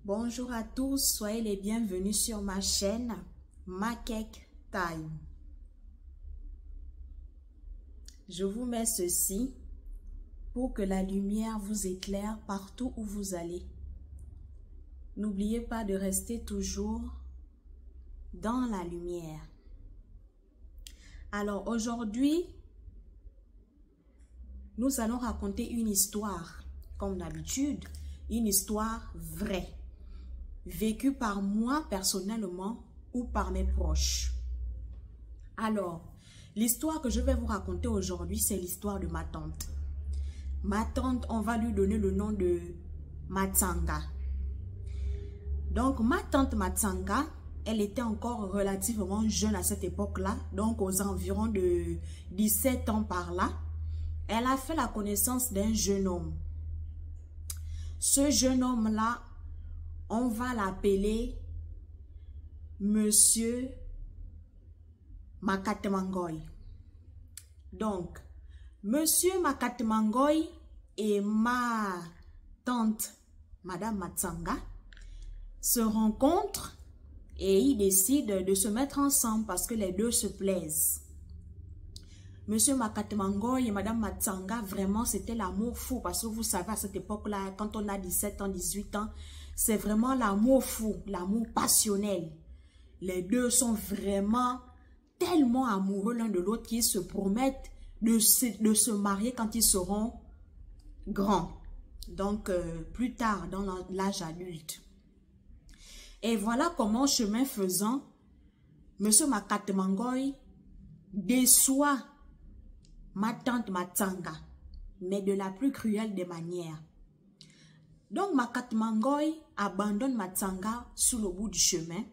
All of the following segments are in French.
Bonjour à tous, soyez les bienvenus sur ma chaîne Makek Time. Je vous mets ceci pour que la lumière vous éclaire partout où vous allez. N'oubliez pas de rester toujours dans la lumière. Alors aujourd'hui, nous allons raconter une histoire, comme d'habitude, une histoire vraie, vécue par moi personnellement ou par mes proches. Alors, l'histoire que je vais vous raconter aujourd'hui, c'est l'histoire de ma tante. Ma tante, on va lui donner le nom de Matsanga. Donc, ma tante Matsanga, elle était encore relativement jeune à cette époque-là, donc aux environs de 17 ans par là. Elle a fait la connaissance d'un jeune homme. Ce jeune homme-là, on va l'appeler Monsieur Makatmangoy. Donc, Monsieur Makatmangoy et ma tante, Madame Matsanga, se rencontrent et ils décident de se mettre ensemble parce que les deux se plaisent. Monsieur Makatmangoy et Madame Matsanga, vraiment, c'était l'amour fou. Parce que vous savez, à cette époque-là, quand on a 17 ans, 18 ans, c'est vraiment l'amour fou, l'amour passionnel. Les deux sont vraiment tellement amoureux l'un de l'autre qu'ils se promettent de se marier quand ils seront grands. Donc, plus tard, dans l'âge adulte. Et voilà comment, chemin faisant, Monsieur Makatmangoy déçoit ma tante Matsanga, mais de la plus cruelle des manières. Donc, Makatmangoy abandonne Matsanga sur le bout du chemin.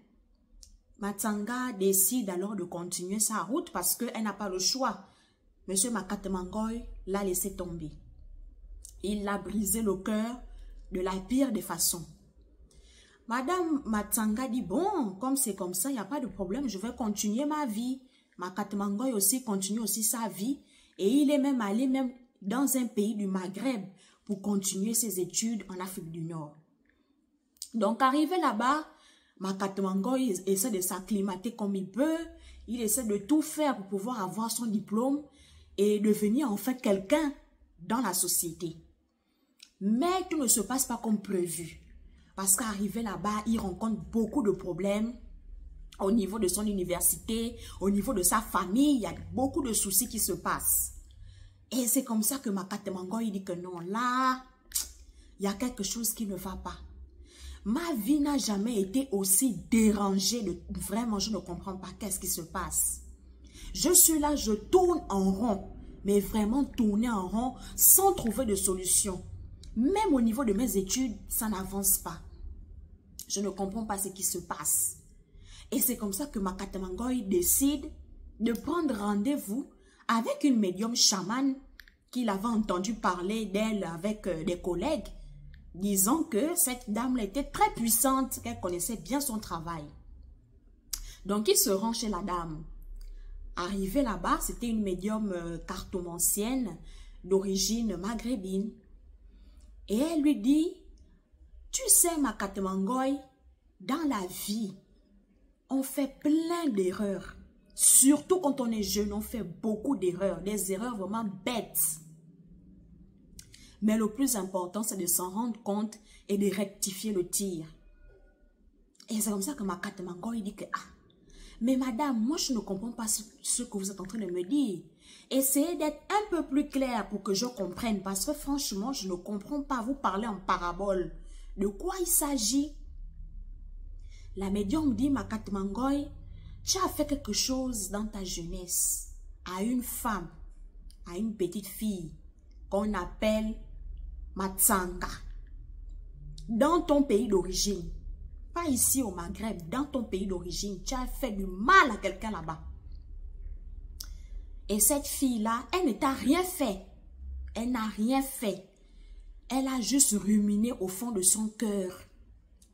Matsanga décide alors de continuer sa route parce qu'elle n'a pas le choix. Monsieur Makatmangoy l'a laissé tomber. Il l'a brisé le cœur de la pire des façons. Madame Matsanga dit, bon, comme c'est comme ça, il n'y a pas de problème, je vais continuer ma vie. Makatmangoy aussi continue aussi sa vie. Et il est même allé dans un pays du Maghreb pour continuer ses études en Afrique du Nord. Donc, arrivé là-bas, Makatmangoy essaie de s'acclimater comme il peut. Il essaie de tout faire pour pouvoir avoir son diplôme et devenir en fait quelqu'un dans la société. Mais tout ne se passe pas comme prévu. Parce qu'arrivé là-bas, il rencontre beaucoup de problèmes au niveau de son université, au niveau de sa famille. Il y a beaucoup de soucis qui se passent. Et c'est comme ça que Makatmangoy dit que non, là, il y a quelque chose qui ne va pas. Ma vie n'a jamais été aussi dérangée. Vraiment, je ne comprends pas qu'est-ce qui se passe. Je suis là, je tourne en rond. Mais vraiment tourner en rond sans trouver de solution. Même au niveau de mes études, ça n'avance pas. Je ne comprends pas ce qui se passe. Et c'est comme ça que Makatmangoy décide de prendre rendez-vous avec une médium chamane qu'il avait entendu parler d'elle avec des collègues, disant que cette dame était très puissante, qu'elle connaissait bien son travail. Donc, il se rend chez la dame. Arrivé là-bas, c'était une médium cartomancienne d'origine maghrébine. Et elle lui dit, tu sais Makatmangoy, dans la vie, on fait plein d'erreurs. Surtout quand on est jeune, on fait beaucoup d'erreurs. Des erreurs vraiment bêtes. Mais le plus important, c'est de s'en rendre compte et de rectifier le tir. Et c'est comme ça que Makatmangoy dit que, mais madame, moi je ne comprends pas ce que vous êtes en train de me dire. Essayez d'être un peu plus clair pour que je comprenne. Parce que franchement, je ne comprends pas. Vous parlez en parabole. De quoi il s'agit? La médium dit, Makatmangoy, tu as fait quelque chose dans ta jeunesse à une femme, à une petite fille qu'on appelle Matsanga. Dans ton pays d'origine, pas ici au Maghreb, dans ton pays d'origine, tu as fait du mal à quelqu'un là-bas. Et cette fille-là, elle ne t'a rien fait. Elle n'a rien fait. Elle a juste ruminé au fond de son cœur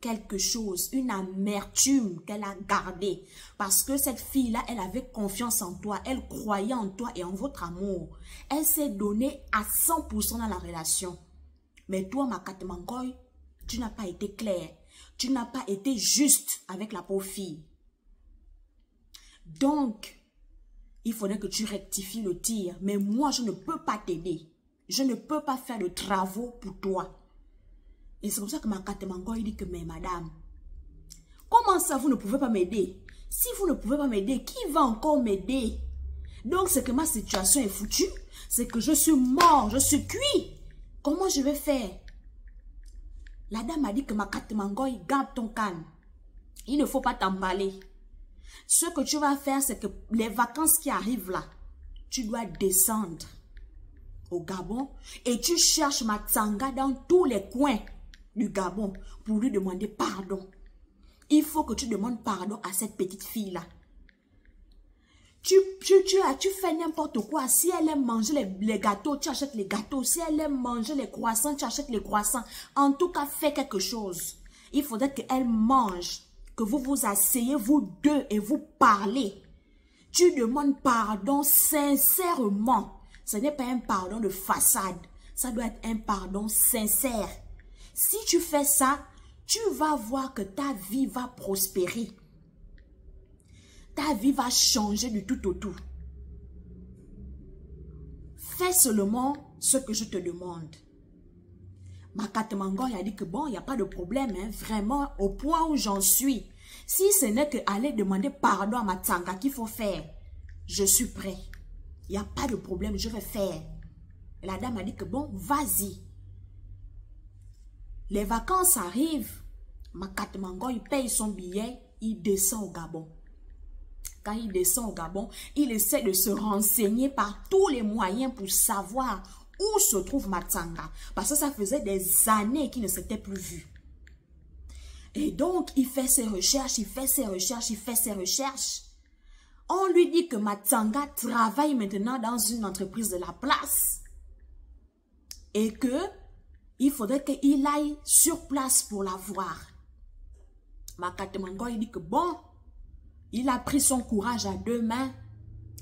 quelque chose, une amertume qu'elle a gardée. Parce que cette fille-là, elle avait confiance en toi, elle croyait en toi et en votre amour. Elle s'est donnée à 100% dans la relation. Mais toi, Makatmangoy, tu n'as pas été clair. Tu n'as pas été juste avec la pauvre fille. Donc, il faudrait que tu rectifies le tir. Mais moi, je ne peux pas t'aider. Je ne peux pas faire de travaux pour toi. Et c'est comme ça que Makatmango, il dit que, mais madame, comment ça, vous ne pouvez pas m'aider? Si vous ne pouvez pas m'aider, qui va encore m'aider? Donc, c'est que ma situation est foutue. C'est que je suis mort, je suis cuit. Comment je vais faire? La dame a dit que Makatmango, garde ton calme. Il ne faut pas t'emballer. Ce que tu vas faire, c'est que les vacances qui arrivent là, tu dois descendre au Gabon et tu cherches Matsanga dans tous les coins du Gabon pour lui demander pardon. Il faut que tu demandes pardon à cette petite fille-là. Tu fais n'importe quoi. Si elle aime manger les gâteaux, tu achètes les gâteaux. Si elle aime manger les croissants, tu achètes les croissants. En tout cas, fais quelque chose. Il faudrait qu'elle mange, que vous vous asseyez, vous deux, et vous parlez. Tu demandes pardon sincèrement. Ce n'est pas un pardon de façade. Ça doit être un pardon sincère. Si tu fais ça, tu vas voir que ta vie va prospérer. Ta vie va changer du tout au tout. Fais seulement ce que je te demande. Makatmango a dit que bon, il n'y a pas de problème, hein, vraiment, au point où j'en suis. Si ce n'est qu'aller demander pardon à Matsanga qu'il faut faire, je suis prêt. Il n'y a pas de problème, je vais faire. Et la dame a dit que bon, vas-y. Les vacances arrivent. Makatmango, il paye son billet, il descend au Gabon. Quand il descend au Gabon, il essaie de se renseigner par tous les moyens pour savoir où se trouve Matsanga. Parce que ça faisait des années qu'il ne s'était plus vu. Et donc, il fait ses recherches, il fait ses recherches, il fait ses recherches. On lui dit que Matsanga travaille maintenant dans une entreprise de la place. Et que il faudrait qu'il aille sur place pour la voir. Makatmango, il dit que bon, il a pris son courage à deux mains.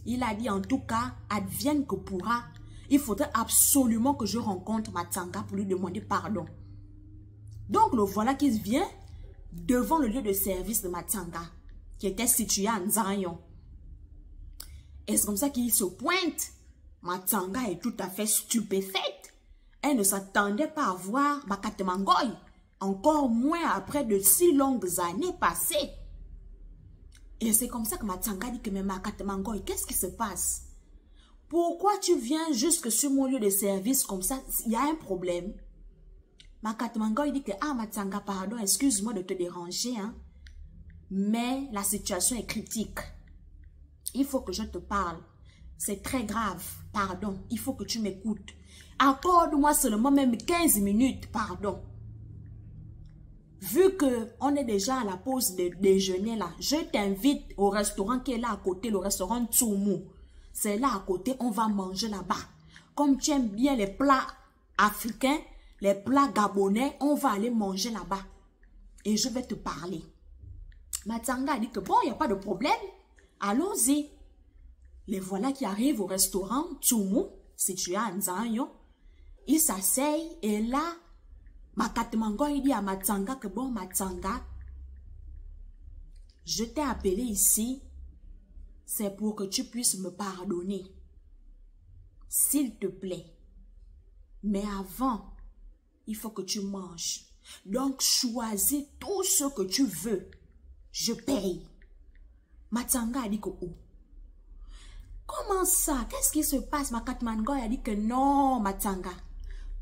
Il a dit en tout cas, advienne que pourra. Il faudrait absolument que je rencontre Matsanga pour lui demander pardon. Donc le voilà qui vient devant le lieu de service de Matsanga, qui était situé à Nzanyon. Et c'est comme ça qu'il se pointe. Matsanga est tout à fait stupéfaite. Elle ne s'attendait pas à voir Makatmango, encore moins après de si longues années passées. Et c'est comme ça que Matsanga dit que mais Makatmango, qu'est-ce qui se passe? Pourquoi tu viens jusque sur mon lieu de service comme ça? Il y a un problème. Makatmango, il dit que ah Matsanga, pardon, excuse-moi de te déranger, hein. Mais la situation est critique. Il faut que je te parle. C'est très grave. Pardon, il faut que tu m'écoutes. Accorde-moi seulement même 15 minutes, pardon. Vu qu'on est déjà à la pause de déjeuner là, je t'invite au restaurant qui est là à côté, le restaurant Tsumu. C'est là à côté, on va manger là-bas. Comme tu aimes bien les plats africains, les plats gabonais, on va aller manger là-bas. Et je vais te parler. Matsanga a dit que bon, il n'y a pas de problème. Allons-y. Les voilà qui arrivent au restaurant Tsumu, situé à Nzanyon. Ils s'asseyent et là, Makatmango, il dit à Matsanga que bon, Matsanga, je t'ai appelé ici, c'est pour que tu puisses me pardonner. S'il te plaît. Mais avant, il faut que tu manges. Donc, choisis tout ce que tu veux. Je paye. Matsanga a dit que oh. Comment ça? Qu'est-ce qui se passe? Makatmango a dit que non, Matsanga.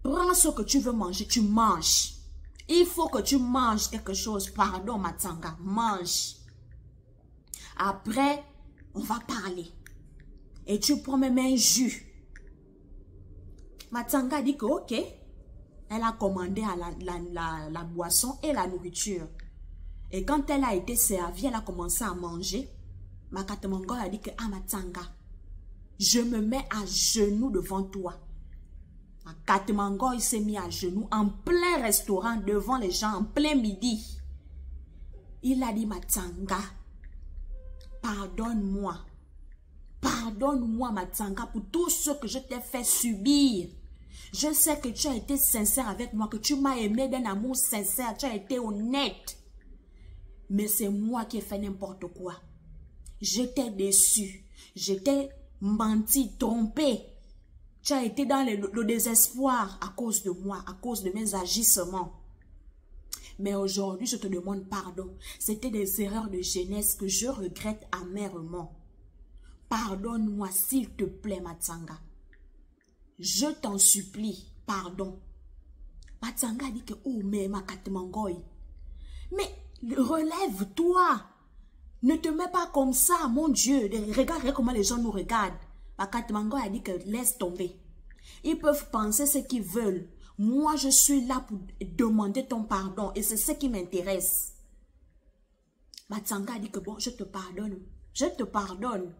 Prends ce que tu veux manger, tu manges. Il faut que tu manges quelque chose. Pardon, Matsanga, mange. Après, on va parler. Et tu prends même un jus. Matsanga dit que ok. Elle a commandé à la boisson et la nourriture. Et quand elle a été servie, elle a commencé à manger. Makatmango a dit que ah Matsanga, je me mets à genoux devant toi. Makatmango, il s'est mis à genoux en plein restaurant devant les gens en plein midi. Il a dit Matsanga, pardonne-moi. Pardonne-moi Matsanga pour tout ce que je t'ai fait subir. Je sais que tu as été sincère avec moi, que tu m'as aimé d'un amour sincère, tu as été honnête. Mais c'est moi qui ai fait n'importe quoi. J'étais déçu, j'étais menti, trompé. Tu as été dans le désespoir à cause de moi, à cause de mes agissements. Mais aujourd'hui, je te demande pardon. C'était des erreurs de jeunesse que je regrette amèrement. Pardonne-moi, s'il te plaît, Matsanga. Je t'en supplie, pardon. Matsanga dit que, oh, mais Makatmangoy. Mais relève-toi. Ne te mets pas comme ça, mon Dieu. Regarde comment les gens nous regardent. Makatmangoy a dit que laisse tomber. Ils peuvent penser ce qu'ils veulent. Moi, je suis là pour demander ton pardon et c'est ce qui m'intéresse. Matsanga a dit que bon, je te pardonne. Je te pardonne.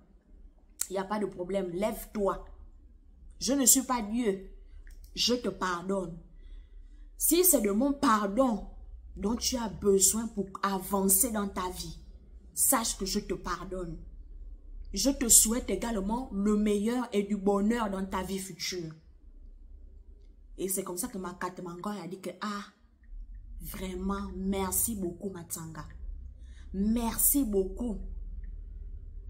Il n'y a pas de problème. Lève-toi. Je ne suis pas Dieu. Je te pardonne. Si c'est de mon pardon dont tu as besoin pour avancer dans ta vie, sache que je te pardonne. Je te souhaite également le meilleur et du bonheur dans ta vie future. Et c'est comme ça que Makatmangoy a dit que, ah, vraiment, merci beaucoup, Matsanga. Merci beaucoup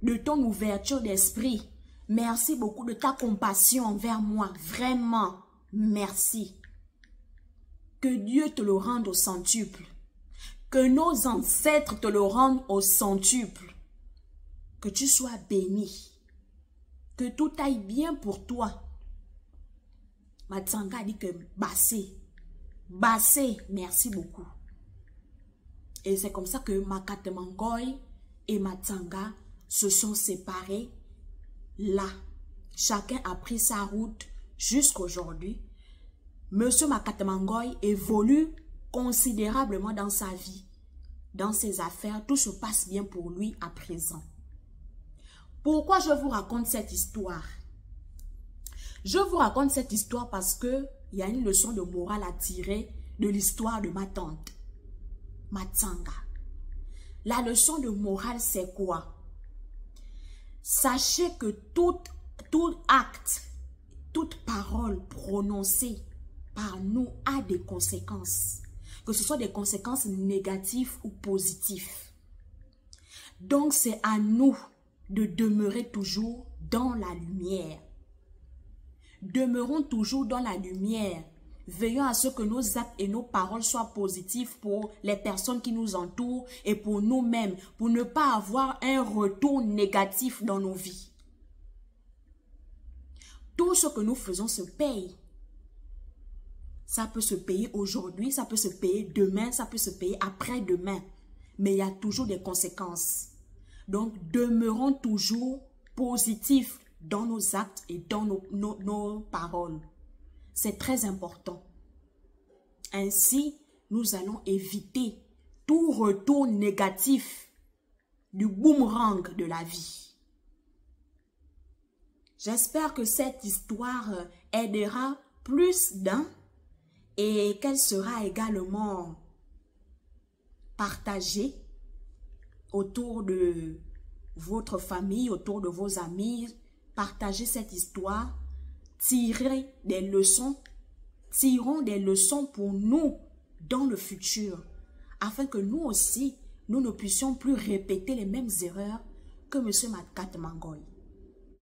de ton ouverture d'esprit. Merci beaucoup de ta compassion envers moi. Vraiment, merci. Que Dieu te le rende au centuple. Que nos ancêtres te le rendent au centuple. Que tu sois béni. Que tout aille bien pour toi. Matsanga dit que Bassé, merci beaucoup. Et c'est comme ça que Makatmangoy et Matsanga se sont séparés là. Chacun a pris sa route jusqu'aujourd'hui. Monsieur Makatmangoy évolue considérablement dans sa vie, dans ses affaires. Tout se passe bien pour lui à présent. Pourquoi je vous raconte cette histoire? Je vous raconte cette histoire parce que il y a une leçon de morale à tirer de l'histoire de ma tante, Matsanga. La leçon de morale, c'est quoi? Sachez que tout acte, toute parole prononcée par nous a des conséquences. Que ce soit des conséquences négatives ou positives. Donc, c'est à nous de demeurer toujours dans la lumière. Demeurons toujours dans la lumière. Veillons à ce que nos actes et nos paroles soient positifs pour les personnes qui nous entourent et pour nous-mêmes, pour ne pas avoir un retour négatif dans nos vies. Tout ce que nous faisons se paye. Ça peut se payer aujourd'hui, ça peut se payer demain, ça peut se payer après-demain. Mais il y a toujours des conséquences. Donc, demeurons toujours positifs dans nos actes et dans nos paroles. C'est très important. Ainsi, nous allons éviter tout retour négatif du boomerang de la vie. J'espère que cette histoire aidera plus d'un et qu'elle sera également partagée autour de votre famille, autour de vos amis. Partagez cette histoire, tirons des leçons pour nous dans le futur, afin que nous aussi, nous ne puissions plus répéter les mêmes erreurs que M. Makatmangoy.